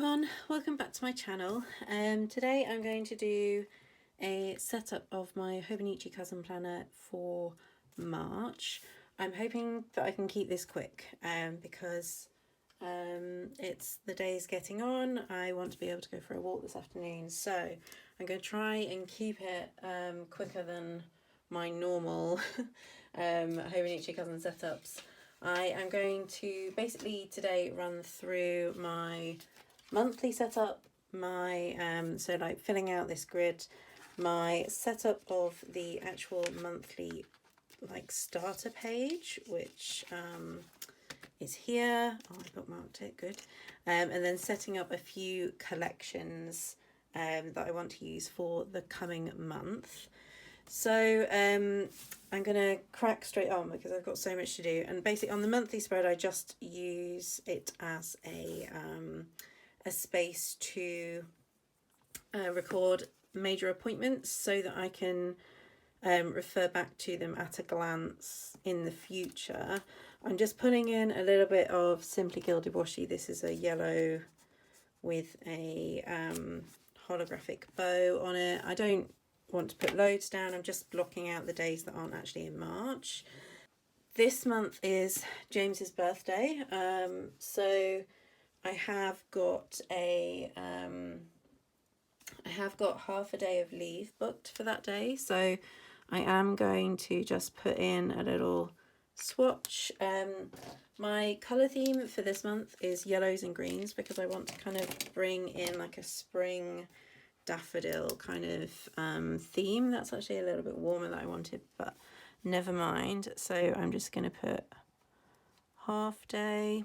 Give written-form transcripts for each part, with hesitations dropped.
everyone, welcome back to my channel. Today I'm going to do a setup of my Hobonichi Cousin planner for March. I'm hoping that I can keep this quick because it's the day's getting on. I want to be able to go for a walk this afternoon, so I'm going to try and keep it quicker than my normal Hobonichi Cousin setups. I am going to basically today run through my monthly setup, my so like filling out this grid, my setup of the actual monthly like starter page, which is here. Oh, I bookmarked it, good. And then setting up a few collections that I want to use for the coming month. So I'm going to crack straight on because I've got so much to do. And basically on the monthly spread, I just use it as a space to record major appointments so that I can refer back to them at a glance in the future. I'm just putting in a little bit of Simply Gilded Washi. This is a yellow with a holographic bow on it. I don't want to put loads down. I'm just blocking out the days that aren't actually in March. This month is James's birthday, so I have got half a day of leave booked for that day, so I am going to just put in a little swatch. My colour theme for this month is yellows and greens because I want to kind of bring in like a spring daffodil kind of theme. That's actually a little bit warmer than I wanted, but never mind. So I'm just going to put half day,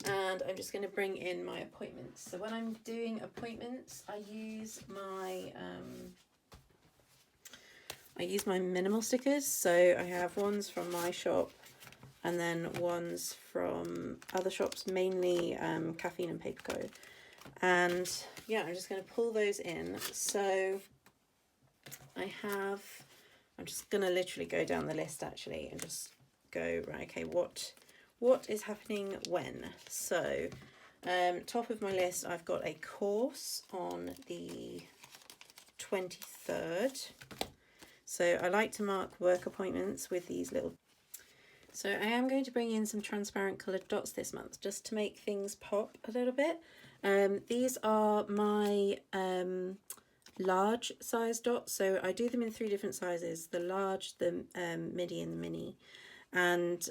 and I'm just going to bring in my appointments. So when I'm doing appointments, I use my minimal stickers. So I have ones from my shop and then ones from other shops, mainly Caffeine and Paper Co. And yeah, I'm just going to pull those in. So I'm just going to literally go down the list actually and just go, right, okay, what is happening when? So top of my list, I've got a course on the 23rd. So I like to mark work appointments with these little. So I am going to bring in some transparent coloured dots this month just to make things pop a little bit. These are my large size dots, so I do them in 3 different sizes: the large, the midi and the mini. And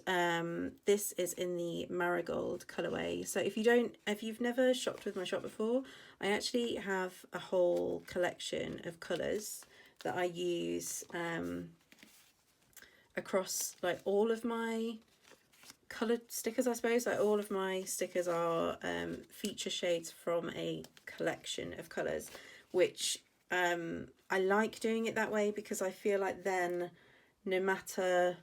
this is in the marigold colourway. So if you've never shopped with my shop before, I actually have a whole collection of colours that I use across like all of my coloured stickers, I suppose. Like all of my stickers are feature shades from a collection of colours, which I like doing it that way because I feel like then no matter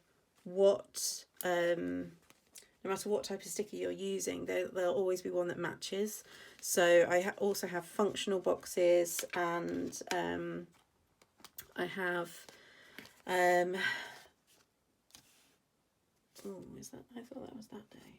what type of sticker you're using, there'll always be one that matches. So I also have functional boxes, and I have oh, is that? I thought that was that day.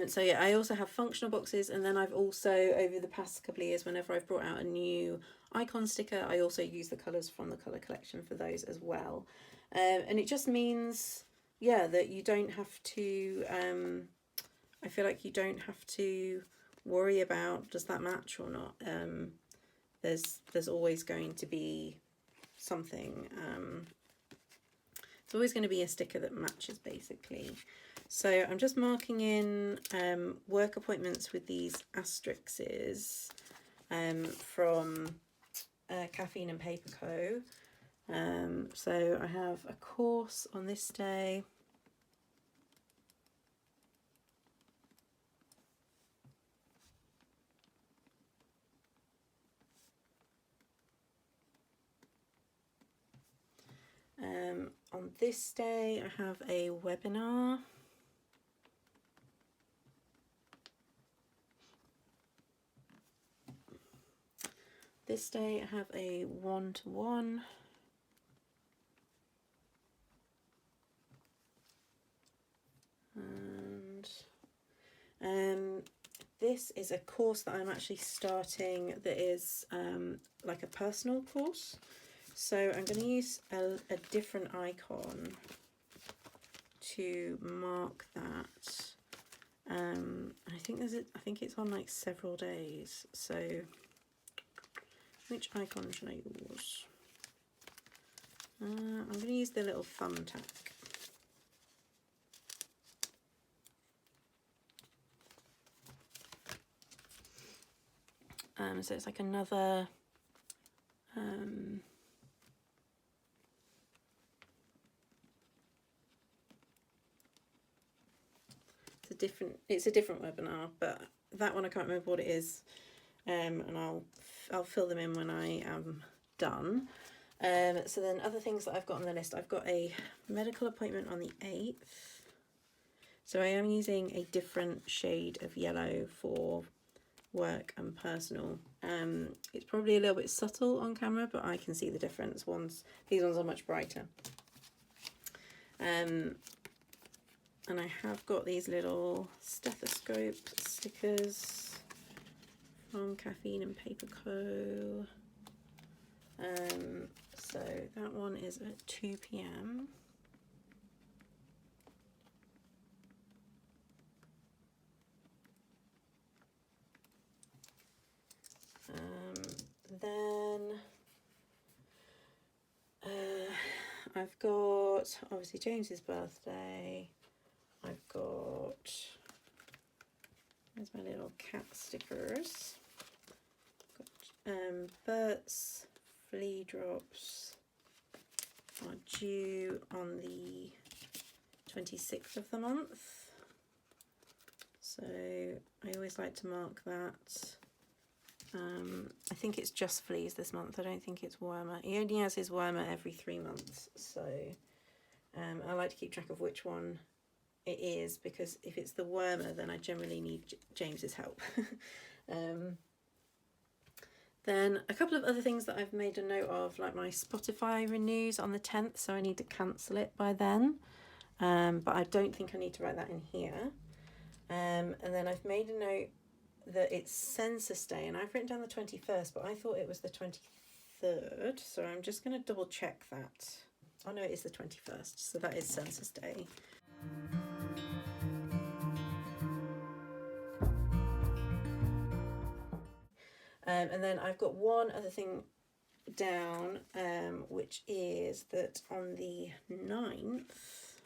So yeah, I also have functional boxes, and then I've also, over the past couple of years, whenever I've brought out a new icon sticker, I also use the colours from the colour collection for those as well. And it just means, yeah, that you don't have to, I feel like you don't have to worry about does that match or not. There's always going to be something, it's always going to be a sticker that matches basically. So I'm just marking in work appointments with these asterisks from Caffeine and Paper Co. So I have a course on this day. On this day I have a webinar. This day I have a one-to-one. And this is a course that I'm actually starting that is like a personal course. So I'm going to use a different icon to mark that. I think it's on like several days. So which icon should I use? I'm going to use the little thumbtack. So it's like another it's a different webinar, but that one I can't remember what it is, and I'll fill them in when I am done. So then other things that I've got on the list, I've got a medical appointment on the 8th. So I am using a different shade of yellow for work and personal. It's probably a little bit subtle on camera, but I can see the difference. These ones are much brighter. And I have got these little stethoscope stickers from Caffeine and Paper Co. So that one is at 2 p.m. Then I've got obviously James's birthday. I've got, there's my little cat stickers. Got Bert's flea drops are due on the 26th of the month. So I always like to mark that. I think it's just fleas this month. I don't think it's wormer. He only has his wormer every 3 months. So I like to keep track of which one it is, because if it's the wormer, then I generally need James's help. Then a couple of other things that I've made a note of, like my Spotify renews on the 10th, so I need to cancel it by then. But I don't think I need to write that in here. And then I've made a note that it's census day, and I've written down the 21st, but I thought it was the 23rd, so I'm just going to double check that. Oh no, it is the 21st, so that is census day. And then I've got one other thing down, which is that on the 9th,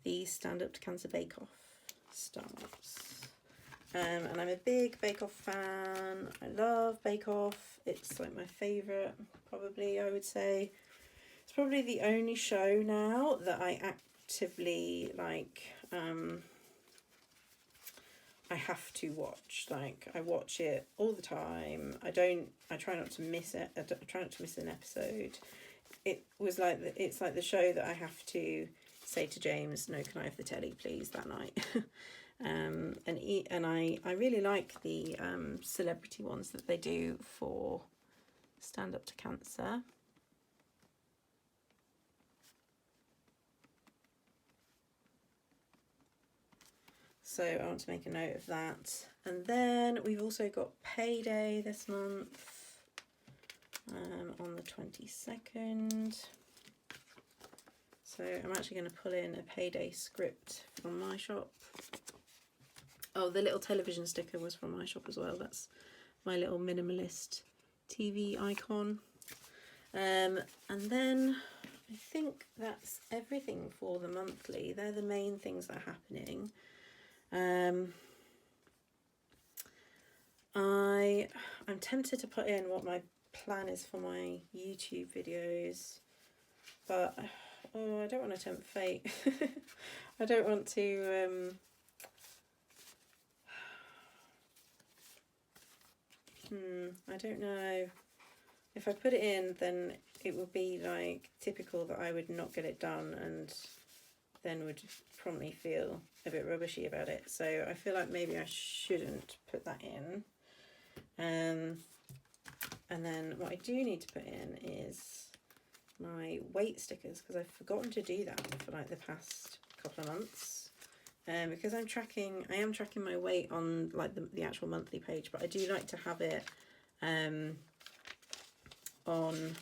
the Stand Up to Cancer Bake Off starts. And I'm a big Bake Off fan. I love Bake Off. It's like my favourite, probably, I would say. It's probably the only show now that I actively, like, I have to watch. Like, I watch it all the time. I try not to miss it. I try not to miss an episode. It's like the show that I have to say to James, no, can I have the telly, please, that night? And I really like the celebrity ones that they do for Stand Up to Cancer. So I want to make a note of that. And then we've also got payday this month, on the 22nd. So I'm actually going to pull in a payday script from my shop. Oh, the little television sticker was from my shop as well. That's my little minimalist TV icon. And then I think that's everything for the monthly. They're the main things that are happening. I'm tempted to put in what my plan is for my YouTube videos, but I don't want to tempt fate. I don't want to I don't know. If I put it in, then it would be like typical that I would not get it done and then would probably feel a bit rubbishy about it. So I feel like maybe I shouldn't put that in. And then what I do need to put in is my weight stickers, because I've forgotten to do that for like the past couple of months. because I am tracking my weight on like the actual monthly page, but I do like to have it on,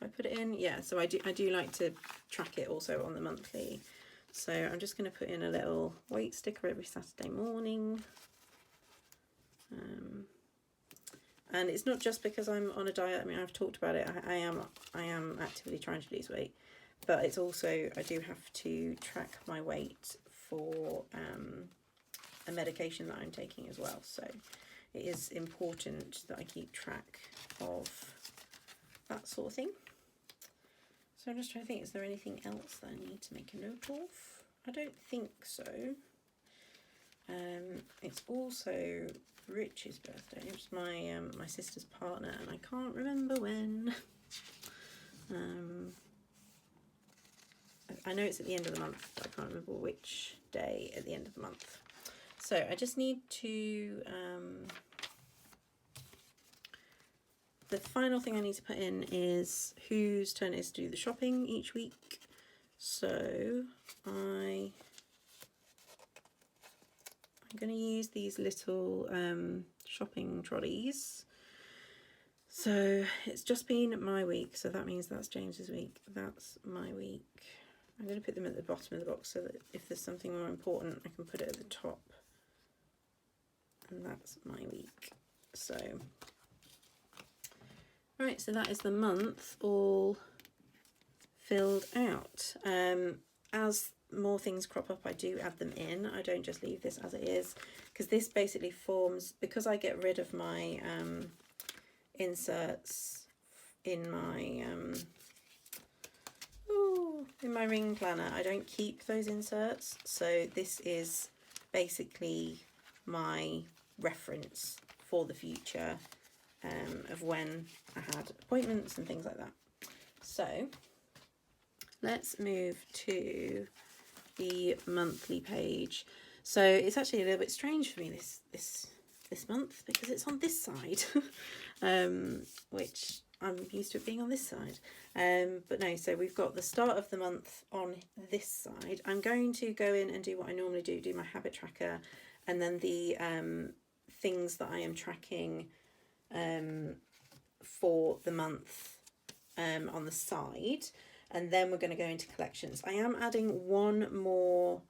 I put it in, yeah, so I do like to track it also on the monthly. So I'm just going to put in a little weight sticker every Saturday morning. And it's not just because I'm on a diet. I mean, I've talked about it. I am actively trying to lose weight, but it's also, I do have to track my weight for a medication that I'm taking as well. So it is important that I keep track of that sort of thing. So I'm just trying to think, is there anything else that I need to make a note of? I don't think so. It's also Rich's birthday. It's my sister's partner, and I can't remember when. I know it's at the end of the month, but I can't remember which day at the end of the month. So I just need to, the final thing I need to put in is whose turn it is to do the shopping each week. So I'm going to use these little shopping trolleys. So it's just been my week, so that means that's James's week. That's my week. I'm going to put them at the bottom of the box so that if there's something more important, I can put it at the top. And that's my week. So, right, so that is the month all filled out. As more things crop up, I do add them in. I don't just leave this as it is, because this basically forms, because I get rid of my inserts in my ring planner. I don't keep those inserts, so this is basically my reference for the future of when I had appointments and things like that. So let's move to the monthly page. So it's actually a little bit strange for me this month, because it's on this side, which I'm used to it being on this side. But no, so we've got the start of the month on this side. I'm going to go in and do what I normally do my habit tracker, and then the things that I am tracking for the month on the side, and then we're going to go into collections. I am adding one more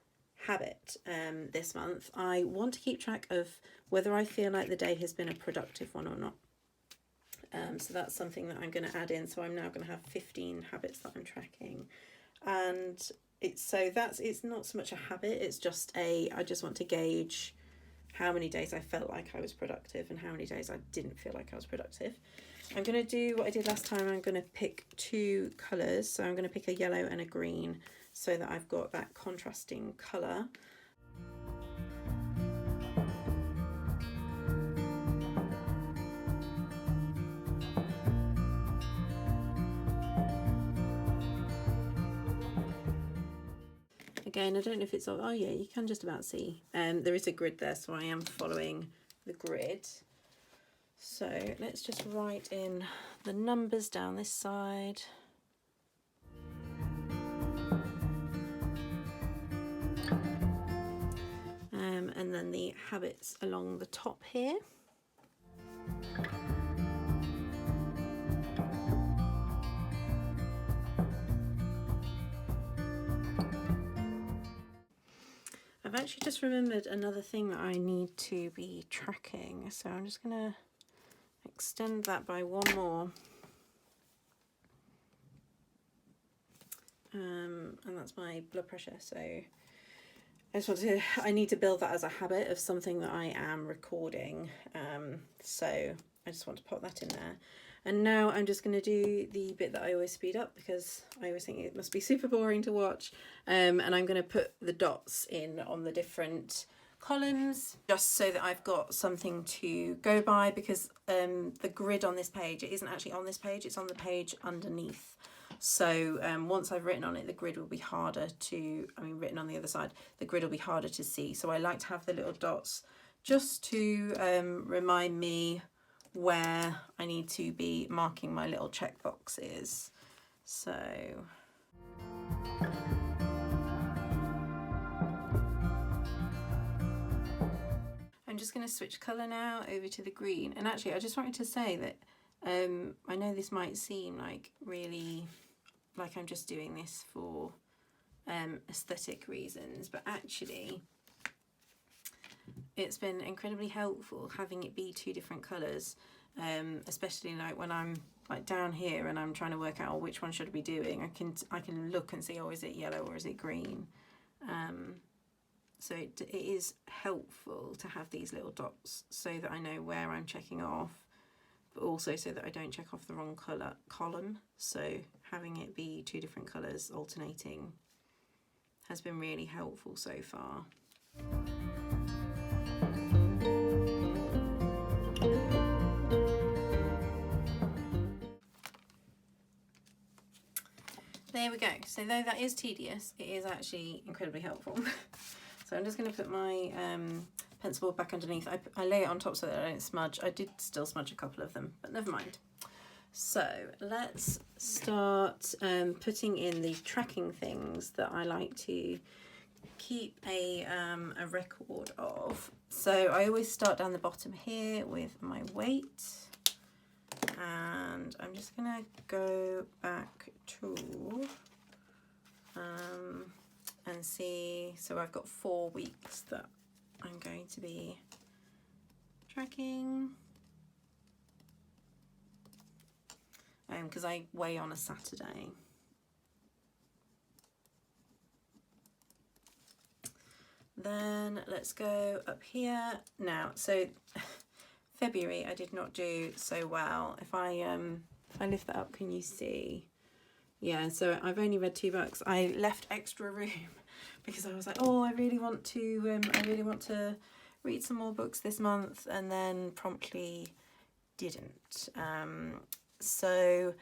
habit this month. I want to keep track of whether I feel like the day has been a productive one or not. So that's something that I'm going to add in. So I'm now going to have 15 habits that I'm tracking, and it's not so much a habit, it's just I just want to gauge how many days I felt like I was productive and how many days I didn't feel like I was productive. I'm going to do what I did last time. I'm going to pick two colours. So I'm going to pick a yellow and a green so that I've got that contrasting colour. Again, I don't know if it's, oh yeah, you can just about see. There is a grid there, so I am following the grid. So let's just write in the numbers down this side. And then the habits along the top here. I've actually just remembered another thing that I need to be tracking, so I'm just going to extend that by one more. And that's my blood pressure. So I need to build that as a habit of something that I am recording. So I just want to pop that in there. And now I'm just going to do the bit that I always speed up, because I always think it must be super boring to watch. And I'm going to put the dots in on the different columns, just so that I've got something to go by, because the grid on this page, it isn't actually on this page, it's on the page underneath. So once I've written on it, the grid will be harder to, written on the other side, the grid will be harder to see. So I like to have the little dots just to remind me where I need to be marking my little check boxes. So I'm just going to switch colour now over to the green. And actually, I just wanted to say that I know this might seem like really like I'm just doing this for aesthetic reasons, but actually it's been incredibly helpful having it be two different colours, especially like when I'm like down here and I'm trying to work out which one should I be doing. I can look and see, oh, is it yellow or is it green? So it is helpful to have these little dots so that I know where I'm checking off, but also so that I don't check off the wrong column. So having it be two different colours alternating has been really helpful so far. There we go. So though that is tedious, it is actually incredibly helpful. So I'm just going to put my pencil board back underneath. I lay it on top so that I don't smudge. I did still smudge a couple of them, but never mind. So let's start putting in the tracking things that I like to keep a record of. So I always start down the bottom here with my weight, and I'm just gonna go back to and see. So I've got 4 weeks that I'm going to be tracking, because I weigh on a Saturday. Then let's go up here now. So February I did not do so well. If I lift that up, can you see? Yeah, so I've only read 2 books. I left extra room because I was like, oh, I really want to read some more books this month, and then promptly didn't. So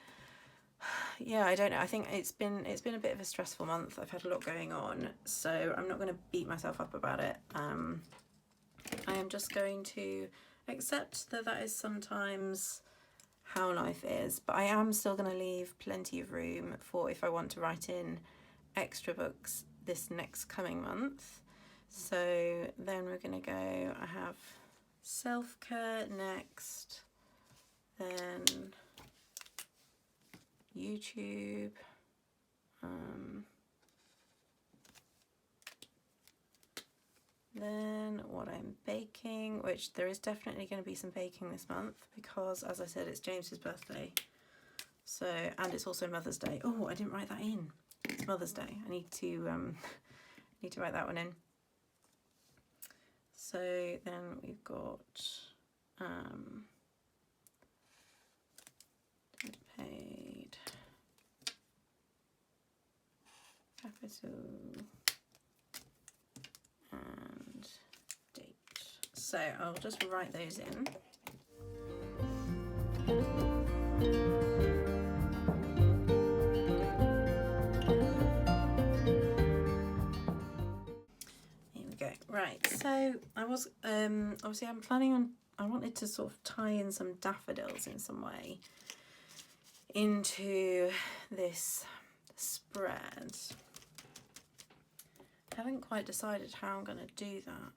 yeah, I don't know. I think it's been a bit of a stressful month. I've had a lot going on, so I'm not going to beat myself up about it. I am just going to accept that that is sometimes how life is, but I am still going to leave plenty of room for if I want to write in extra books this next coming month. So then we're going to go, I have self-care next, then YouTube, then what I'm baking, which there is definitely going to be some baking this month because, as I said, it's James's birthday, so, and it's also Mother's Day. Oh, I didn't write that in. It's Mother's Day. I need to write that one in. So then we've got paid, capital, and date. So I'll just write those in. Here we go. Right, so I was obviously I'm planning on, I wanted to sort of tie in some daffodils in some way into this spread. I haven't quite decided how I'm going to do that.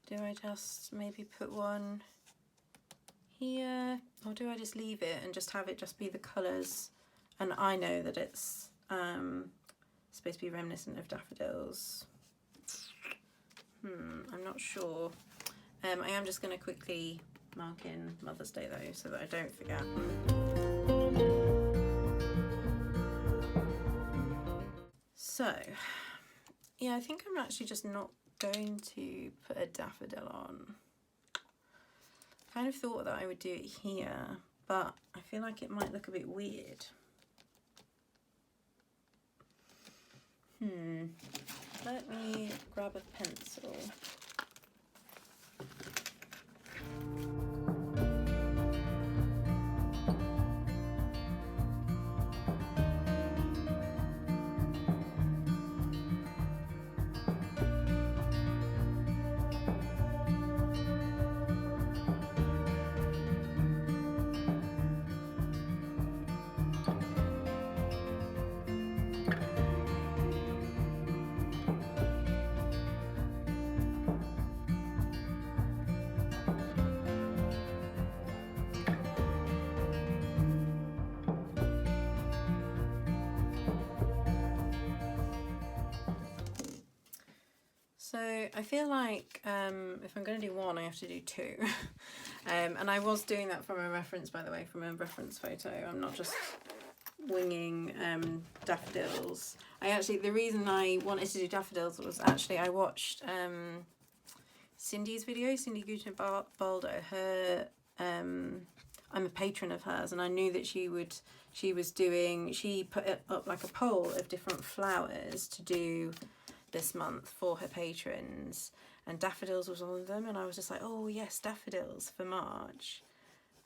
Do I just maybe put one here, or do I just leave it and just have it just be the colours, and I know that it's supposed to be reminiscent of daffodils? I'm not sure. I am just going to quickly mark in Mother's Day though, so that I don't forget. So, yeah, I think I'm actually just not going to put a daffodil on. I kind of thought that I would do it here, but I feel like it might look a bit weird. Let me grab a pencil. So I feel like if I'm going to do one, I have to do two. And I was doing that from a reference, by the way, from a reference photo. I'm not just winging daffodils. The reason I wanted to do daffodils was actually I watched Cindy's video, Cindy Baldo. Her, I'm a patron of hers, and I knew that she put up like a poll of different flowers to do this month for her patrons, and daffodils was one of them, and I was just like, oh yes, daffodils for March.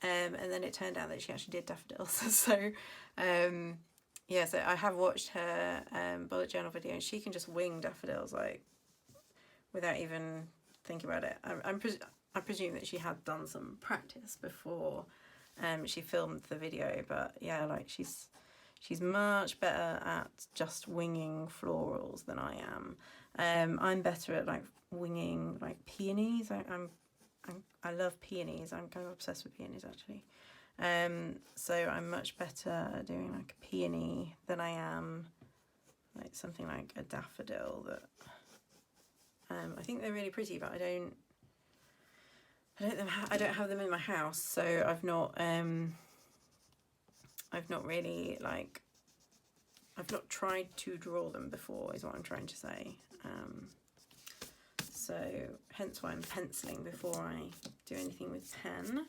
And then it turned out that she actually did daffodils. So yeah, so I have watched her bullet journal video, and she can just wing daffodils like without even thinking about it. I presume that she had done some practice before she filmed the video, but yeah, like she's much better at just winging florals than I am. I'm better at like winging like peonies. I love peonies. I'm kind of obsessed with peonies actually. So I'm much better at doing like a peony than I am like something like a daffodil that I think they're really pretty, but I don't have them in my house, so I've not really like I've not tried to draw them before is what I'm trying to say. So hence why I'm penciling before I do anything with pen.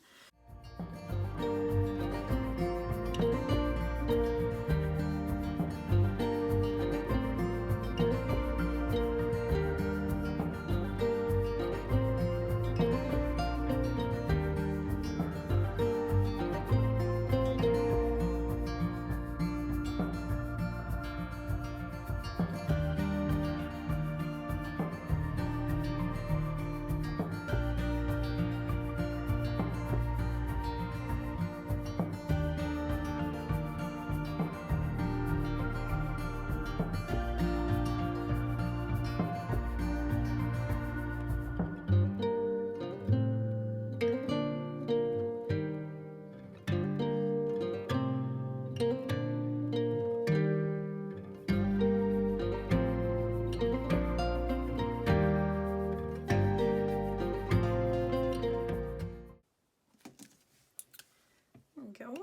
Go.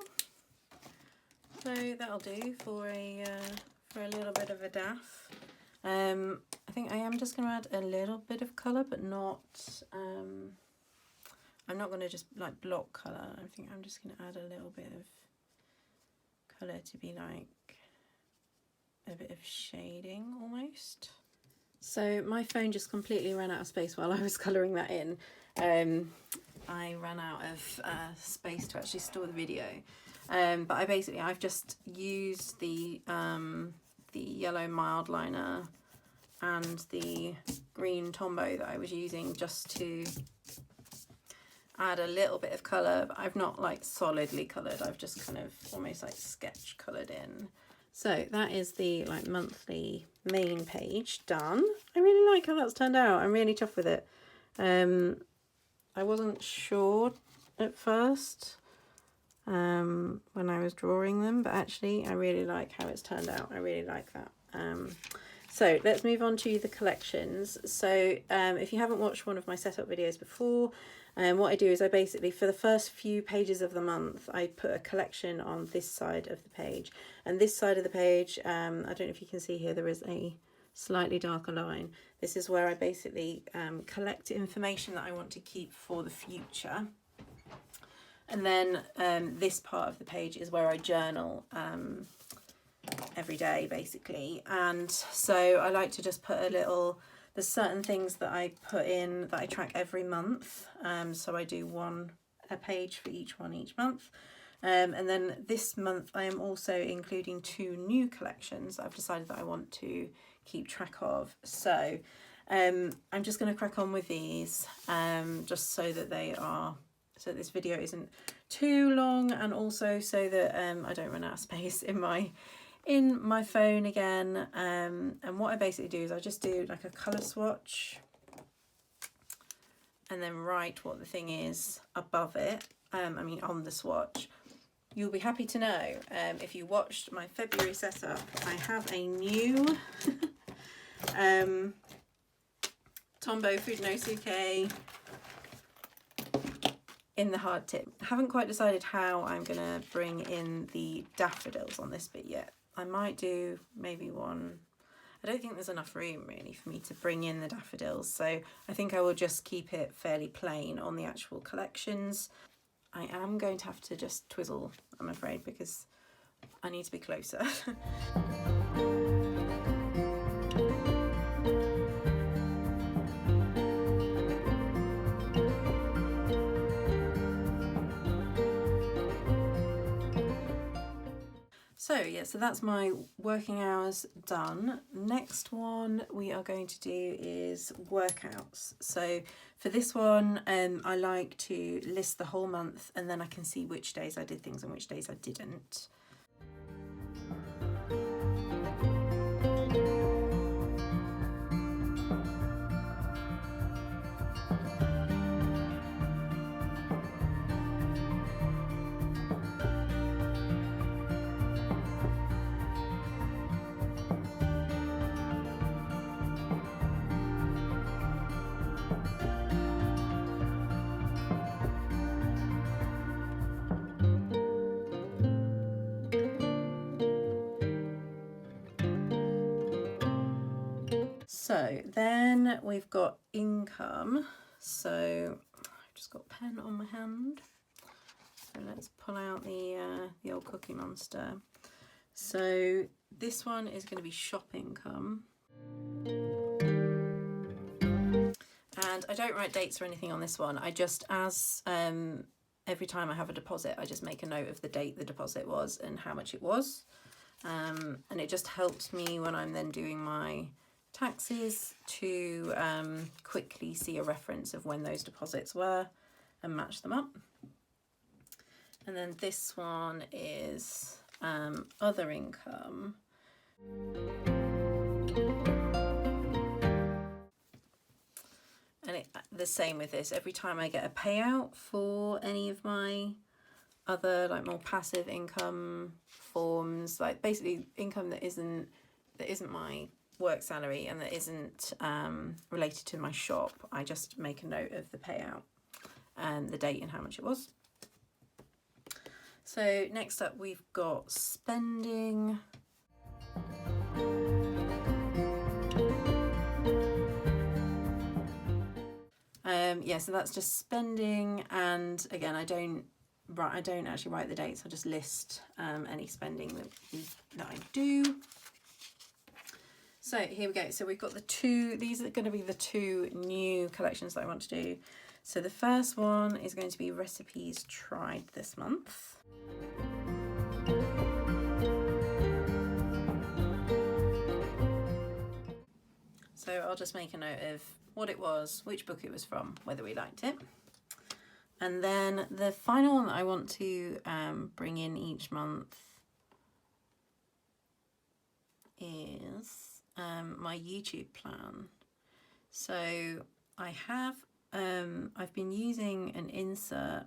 So that'll do for a little bit of a daff. I think I am just going to add a little bit of colour, but not. I'm not going to just like block colour. I think I'm just going to add a little bit of colour to be like a bit of shading almost. So my phone just completely ran out of space while I was colouring that in. I ran out of space to actually store the video, but I've just used the yellow mild liner and the green Tombow that I was using just to add a little bit of colour, but I've not like solidly coloured. I've just kind of almost like sketch coloured in. So that is the like monthly main page done. I really like how that's turned out. I'm really chuffed with it. I wasn't sure at first when I was drawing them, but actually I really like how it's turned out. I really like that. So let's move on to the collections. So if you haven't watched one of my setup videos before, what I do is I basically, for the first few pages of the month, I put a collection on this side of the page. And this side of the page, I don't know if you can see here, there is a slightly darker line. This is where I basically collect information that I want to keep for the future. And then this part of the page is where I journal every day basically. And so I like to just put there's certain things that I put in that I track every month. So I do a page for each one each month. And then this month I am also including 2 new collections that I've decided that I want to keep track of. So I'm just going to crack on with these just so that this video isn't too long, and also so that I don't run out of space in my phone again. And what I basically do is I just do like a colour swatch and then write what the thing is above it, on the swatch. You'll be happy to know, if you watched my February setup, I have a new Tombow Funosuke in the hard tip. I haven't quite decided how I'm going to bring in the daffodils on this bit yet. I might do maybe one. I don't think there's enough room really for me to bring in the daffodils, so I think I will just keep it fairly plain on the actual collections. I am going to have to just twizzle, I'm afraid, because I need to be closer. So yeah, so that's my working hours done. Next one we are going to do is workouts. So for this one, I like to list the whole month, and then I can see which days I did things and which days I didn't. So then we've got income. So I've just got a pen on my hand. So let's pull out the old Cookie Monster. So this one is going to be shop income. And I don't write dates or anything on this one. I just, as every time I have a deposit, I just make a note of the date the deposit was and how much it was. And it just helps me when I'm then doing my taxes to quickly see a reference of when those deposits were and match them up. And then this one is other income. And the same with this, every time I get a payout for any of my other like more passive income forms, like basically income that isn't my work salary and that isn't related to my shop, I just make a note of the payout and the date and how much it was. So next up we've got spending. Yeah, so that's just spending, and again I don't actually write the dates, I just list any spending that I do. So here we go. So we've got these are going to be the two new collections that I want to do. So the first one is going to be recipes tried this month. So I'll just make a note of what it was, which book it was from, whether we liked it. And then the final one that I want to bring in each month is my YouTube plan. So I have I've been using an insert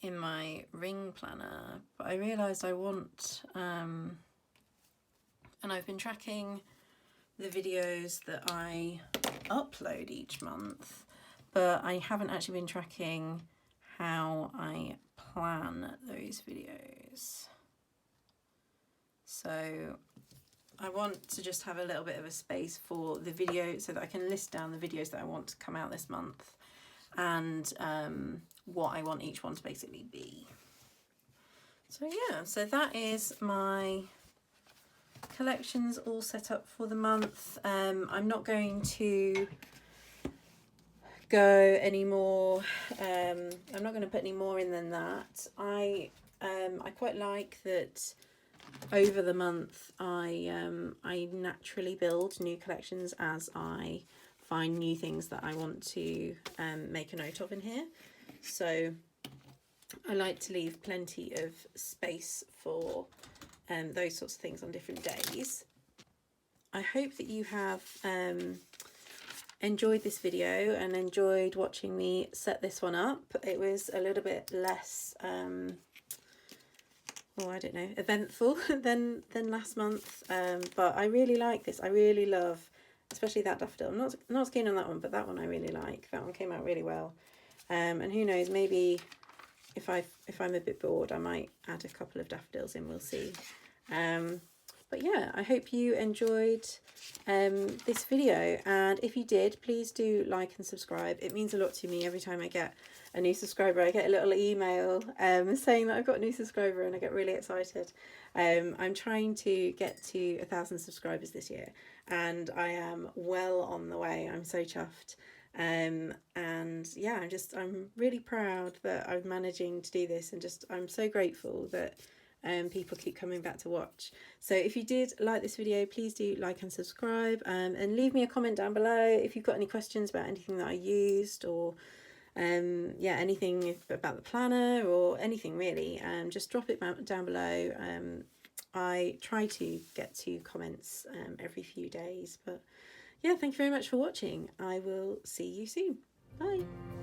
in my ring planner, but I realized I want and I've been tracking the videos that I upload each month, but I haven't actually been tracking how I plan those videos. So I want to just have a little bit of a space for the video so that I can list down the videos that I want to come out this month and what I want each one to basically be. So yeah, so that is my collections all set up for the month. I'm not going to go any more. I'm not going to put any more in than that. I quite like that over the month I naturally build new collections as I find new things that I want to make a note of in here. So I like to leave plenty of space for those sorts of things on different days. I hope that you have enjoyed this video and enjoyed watching me set this one up. It was a little bit less or I don't know, eventful than last month. But I really like this. I really love, especially that daffodil. I'm not as keen on that one, but that one I really like. That one came out really well. And who knows, maybe if I'm a bit bored, I might add a couple of daffodils in. We'll see. But yeah, I hope you enjoyed this video, and if you did, please do like and subscribe. It means a lot to me. Every time I get a new subscriber, I get a little email saying that I've got a new subscriber, and I get really excited. I'm trying to get to 1,000 subscribers this year, and I am well on the way. I'm so chuffed. And yeah, I'm really proud that I'm managing to do this, and I'm so grateful that people keep coming back to watch. So if you did like this video, please do like and subscribe, and leave me a comment down below if you've got any questions about anything that I used, or yeah, anything about the planner or anything really. Just drop it down below. I try to get to comments every few days, but yeah, thank you very much for watching. I will see you soon. Bye.